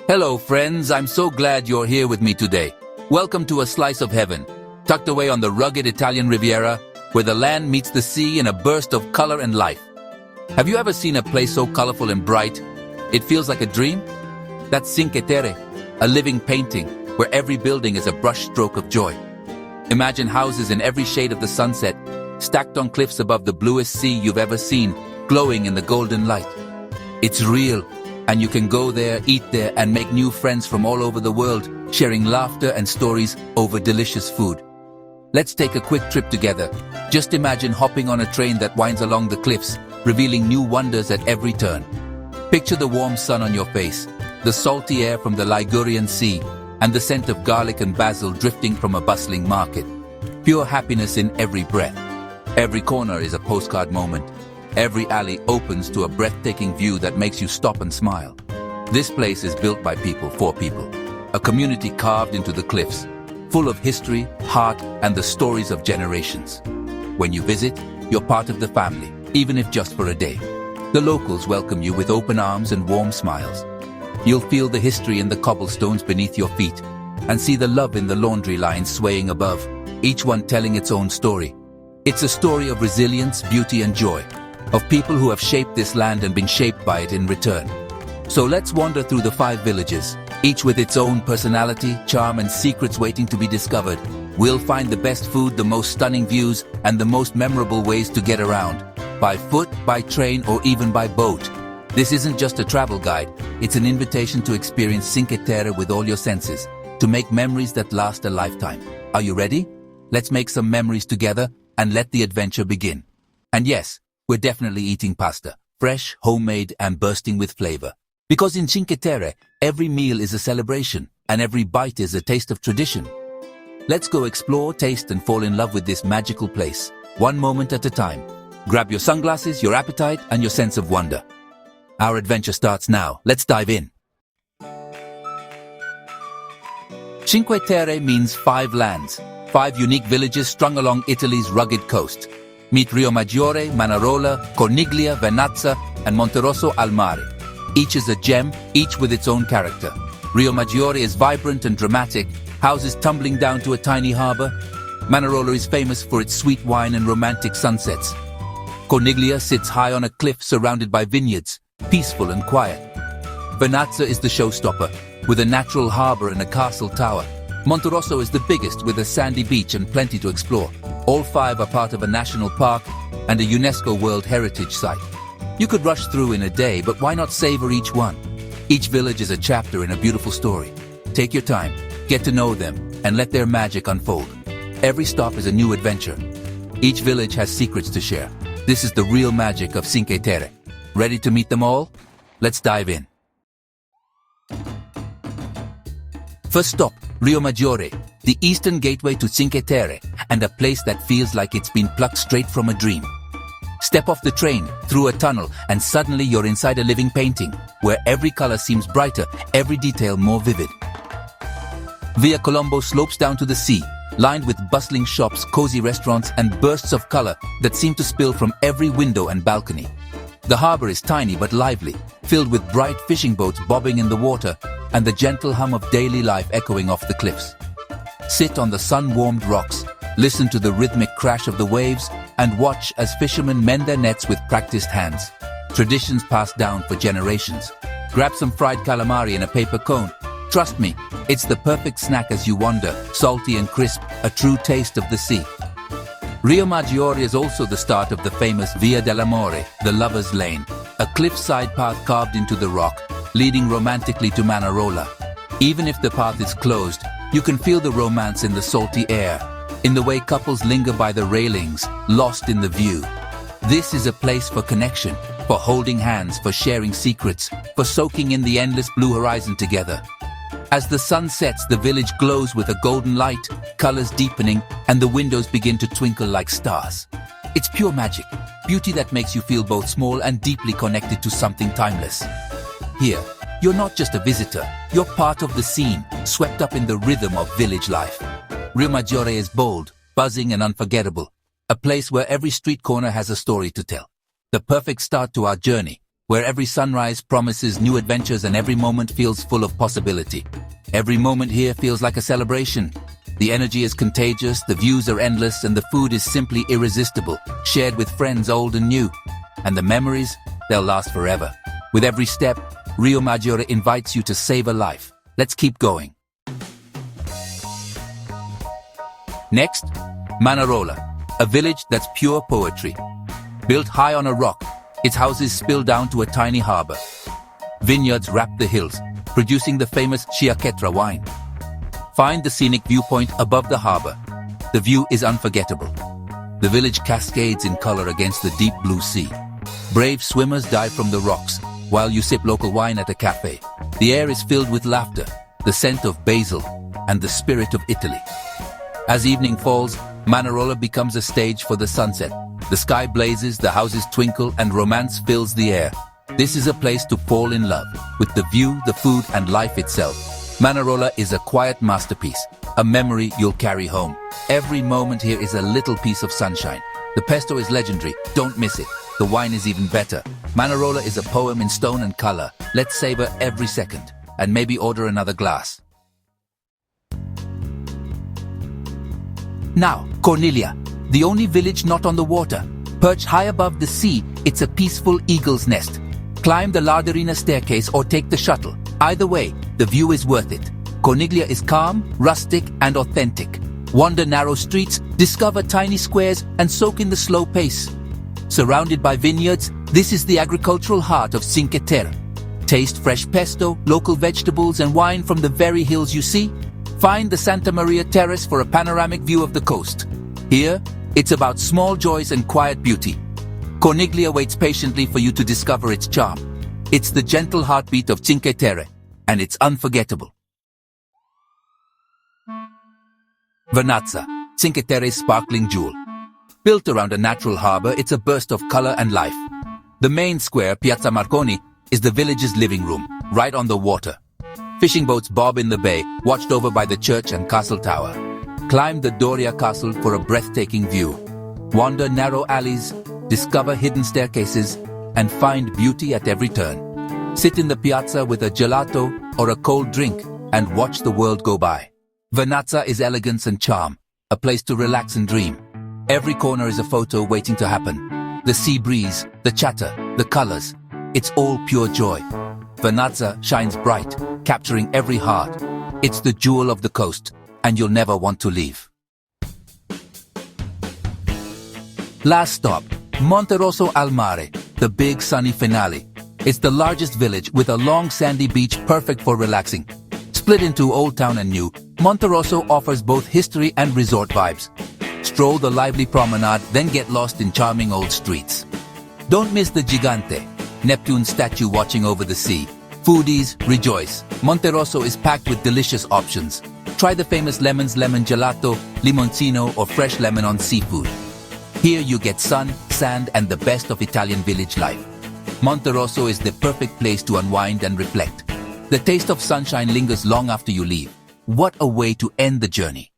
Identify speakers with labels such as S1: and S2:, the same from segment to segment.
S1: Hello friends, I'm so glad you're here with me today. Welcome to a slice of heaven, tucked away on the rugged Italian Riviera, where the land meets the sea in a burst of color and life. Have you ever seen a place so colorful and bright, it feels like a dream? That's Cinque Terre, a living painting, where every building is a brushstroke of joy. Imagine houses in every shade of the sunset, stacked on cliffs above the bluest sea you've ever seen, glowing in the golden light. It's real, and you can go there, eat there, and make new friends from all over the world, sharing laughter and stories over delicious food. Let's take a quick trip together. Just imagine hopping on a train that winds along the cliffs, revealing new wonders at every turn. Picture the warm sun on your face, the salty air from the Ligurian Sea, and the scent of garlic and basil drifting from a bustling market. Pure happiness in every breath. Every corner is a postcard moment. Every alley opens to a breathtaking view that makes you stop and smile. This place is built by people for people. A community carved into the cliffs, full of history, heart, and the stories of generations. When you visit, you're part of the family, even if just for a day. The locals welcome you with open arms and warm smiles. You'll feel the history in the cobblestones beneath your feet, and see the love in the laundry lines swaying above, each one telling its own story. It's a story of resilience, beauty, and joy, of people who have shaped this land and been shaped by it in return. So let's wander through the 5 villages, each with its own personality, charm, and secrets waiting to be discovered. We'll find the best food, the most stunning views, and the most memorable ways to get around. By foot, by train, or even by boat. This isn't just a travel guide, it's an invitation to experience Cinque Terre with all your senses, to make memories that last a lifetime. Are you ready? Let's make some memories together and let the adventure begin. And yes, we're definitely eating pasta, fresh, homemade, and bursting with flavor. Because in Cinque Terre, every meal is a celebration, and every bite is a taste of tradition. Let's go explore, taste, and fall in love with this magical place, one moment at a time. Grab your sunglasses, your appetite, and your sense of wonder. Our adventure starts now. Let's dive in. Cinque Terre means 5 lands, 5 unique villages strung along Italy's rugged coast. Meet Riomaggiore, Manarola, Corniglia, Vernazza, and Monterosso al Mare. Each is a gem, each with its own character. Riomaggiore is vibrant and dramatic, houses tumbling down to a tiny harbor. Manarola is famous for its sweet wine and romantic sunsets. Corniglia sits high on a cliff surrounded by vineyards, peaceful and quiet. Vernazza is the showstopper, with a natural harbor and a castle tower. Monterosso is the biggest, with a sandy beach and plenty to explore. All 5 are part of a national park and a UNESCO World Heritage site. You could rush through in a day, but why not savor each one? Each village is a chapter in a beautiful story. Take your time, get to know them, and let their magic unfold. Every stop is a new adventure. Each village has secrets to share. This is the real magic of Cinque Terre. Ready to meet them all? Let's dive in. First stop, Riomaggiore, the eastern gateway to Cinque Terre, and a place that feels like it's been plucked straight from a dream. Step off the train, through a tunnel, and suddenly you're inside a living painting, where every color seems brighter, every detail more vivid. Via Colombo slopes down to the sea, lined with bustling shops, cozy restaurants, and bursts of color that seem to spill from every window and balcony. The harbor is tiny but lively, filled with bright fishing boats bobbing in the water, and the gentle hum of daily life echoing off the cliffs. Sit on the sun-warmed rocks, listen to the rhythmic crash of the waves, and watch as fishermen mend their nets with practiced hands. Traditions passed down for generations. Grab some fried calamari in a paper cone. Trust me, it's the perfect snack as you wander, salty and crisp, a true taste of the sea. Riomaggiore is also the start of the famous Via dell'Amore, the Lover's Lane, a cliffside path carved into the rock, leading romantically to Manarola. Even if the path is closed, you can feel the romance in the salty air, in the way couples linger by the railings, lost in the view. This is a place for connection, for holding hands, for sharing secrets, for soaking in the endless blue horizon together. As the sun sets, the village glows with a golden light, colors deepening, and the windows begin to twinkle like stars. It's pure magic, beauty that makes you feel both small and deeply connected to something timeless. Here, you're not just a visitor, you're part of the scene, swept up in the rhythm of village life. Riomaggiore is bold, buzzing, and unforgettable, a place where every street corner has a story to tell. The perfect start to our journey. where every sunrise promises new adventures and every moment feels full of possibility. Every moment here feels like a celebration. The energy is contagious, the views are endless, and the food is simply irresistible, shared with friends old and new. And the memories, they'll last forever. With every step, Rio Maggiore invites you to save a life. Let's keep going. Next, Manarola, a village that's pure poetry. Built high on a rock, its houses spill down to a tiny harbor. Vineyards wrap the hills, producing the famous Cinque wine. Find the scenic viewpoint above the harbor. The view is unforgettable. The village cascades in color against the deep blue sea. Brave swimmers dive from the rocks, while you sip local wine at a cafe. The air is filled with laughter, the scent of basil, and the spirit of Italy. As evening falls, Manarola becomes a stage for the sunset. The sky blazes, the houses twinkle, and romance fills the air. This is a place to fall in love, with the view, the food, and life itself. Manarola is a quiet masterpiece, a memory you'll carry home. Every moment here is a little piece of sunshine. The pesto is legendary, don't miss it. The wine is even better. Manarola is a poem in stone and color. Let's savor every second, and maybe order another glass. Now, Corniglia, the only village not on the water. Perched high above the sea, it's a peaceful eagle's nest. Climb the Larderina staircase or take the shuttle. Either way, the view is worth it. Corniglia is calm, rustic, and authentic. Wander narrow streets, discover tiny squares, and soak in the slow pace. Surrounded by vineyards, this is the agricultural heart of Cinque Terre. Taste fresh pesto, local vegetables, and wine from the very hills you see. Find the Santa Maria Terrace for a panoramic view of the coast. Here, it's about small joys and quiet beauty. Corniglia waits patiently for you to discover its charm. It's the gentle heartbeat of Cinque Terre, and it's unforgettable. Vernazza, Cinque Terre's sparkling jewel. Built around a natural harbor, it's a burst of color and life. The main square, Piazza Marconi, is the village's living room, right on the water. Fishing boats bob in the bay, watched over by the church and castle tower. Climb the Doria Castle for a breathtaking view. Wander narrow alleys, discover hidden staircases, and find beauty at every turn. Sit in the piazza with a gelato or a cold drink and watch the world go by. Vernazza is elegance and charm, a place to relax and dream. Every corner is a photo waiting to happen. The sea breeze, the chatter, the colors, it's all pure joy. Vernazza shines bright, capturing every heart. It's the jewel of the coast, and you'll never want to leave. Last stop, Monterosso al Mare, the big sunny finale. It's the largest village with a long sandy beach perfect for relaxing. Split into Old Town and New, Monterosso offers both history and resort vibes. Stroll the lively promenade, then get lost in charming old streets. Don't miss the Gigante, Neptune's statue watching over the sea. Foodies, rejoice. Monterosso is packed with delicious options. Try the famous lemon gelato, limoncino, or fresh lemon on seafood. Here you get sun, sand, and the best of Italian village life. Monterosso is the perfect place to unwind and reflect. The taste of sunshine lingers long after you leave. What a way to end the journey.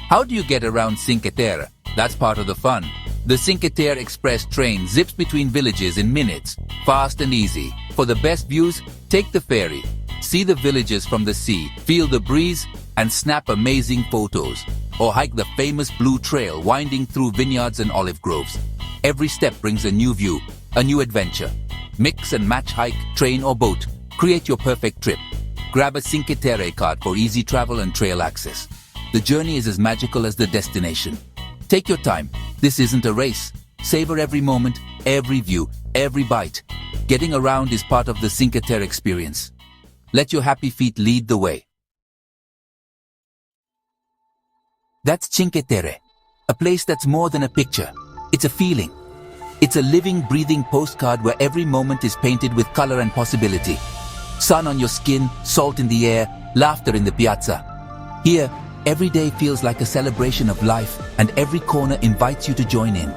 S1: How do you get around Cinque Terre? That's part of the fun. The Cinque Terre Express train zips between villages in minutes, fast and easy. For the best views, take the ferry. See the villages from the sea, feel the breeze, and snap amazing photos. Or hike the famous Blue Trail winding through vineyards and olive groves. Every step brings a new view, a new adventure. Mix and match hike, train or boat. Create your perfect trip. Grab a Cinque Terre card for easy travel and trail access. The journey is as magical as the destination. Take your time. This isn't a race. Savor every moment, every view, every bite. Getting around is part of the Cinque Terre experience. Let your happy feet lead the way. That's Cinque Terre, a place that's more than a picture. It's a feeling. It's a living, breathing postcard where every moment is painted with color and possibility. Sun on your skin, salt in the air, laughter in the piazza. Here, every day feels like a celebration of life, and every corner invites you to join in.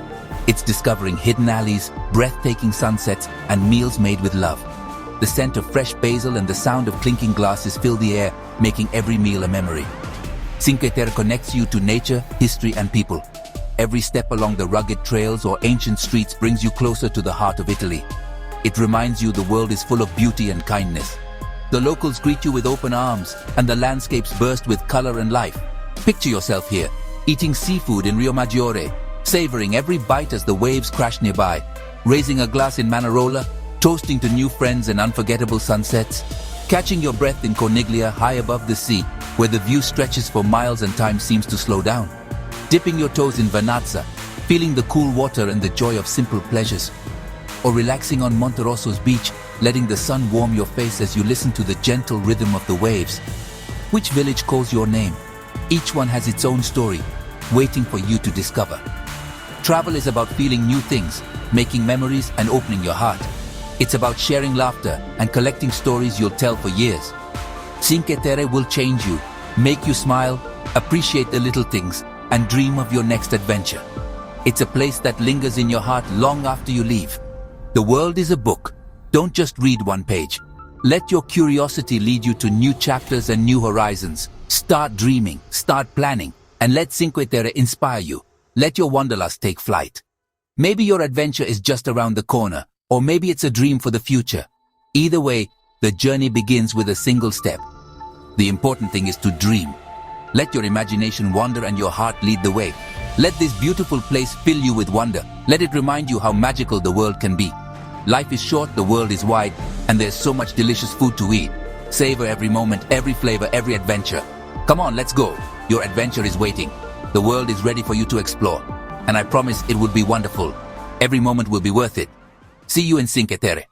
S1: It's discovering hidden alleys, breathtaking sunsets, and meals made with love. The scent of fresh basil and the sound of clinking glasses fill the air, making every meal a memory. Cinque Terre connects you to nature, history, and people. every step along the rugged trails or ancient streets brings you closer to the heart of Italy. It reminds you the world is full of beauty and kindness. The locals greet you with open arms, and the landscapes burst with color and life. Picture yourself here, eating seafood in Rio Maggiore, savoring every bite as the waves crash nearby, raising a glass in Manarola, toasting to new friends and unforgettable sunsets, catching your breath in Corniglia high above the sea, where the view stretches for miles and time seems to slow down, dipping your toes in Vernazza, feeling the cool water and the joy of simple pleasures, or relaxing on Monterosso's beach, letting the sun warm your face as you listen to the gentle rhythm of the waves. Which village calls your name? Each one has its own story, waiting for you to discover. Travel is about feeling new things, making memories and opening your heart. It's about sharing laughter and collecting stories you'll tell for years. Cinque Terre will change you, make you smile, appreciate the little things, and dream of your next adventure. It's a place that lingers in your heart long after you leave. The world is a book. Don't just read one page. Let your curiosity lead you to new chapters and new horizons. Start dreaming, start planning, and let Cinque Terre inspire you. Let your wanderlust take flight. Maybe your adventure is just around the corner, or maybe it's a dream for the future. Either way, the journey begins with a single step. The important thing is to dream. Let your imagination wander and your heart lead the way. Let this beautiful place fill you with wonder. Let it remind you how magical the world can be. Life is short, the world is wide, and there's so much delicious food to eat. Savor every moment, every flavor, every adventure. Come on, let's go. Your adventure is waiting. The world is ready for you to explore. And I promise it will be wonderful. Every moment will be worth it. See you in Cinque Terre.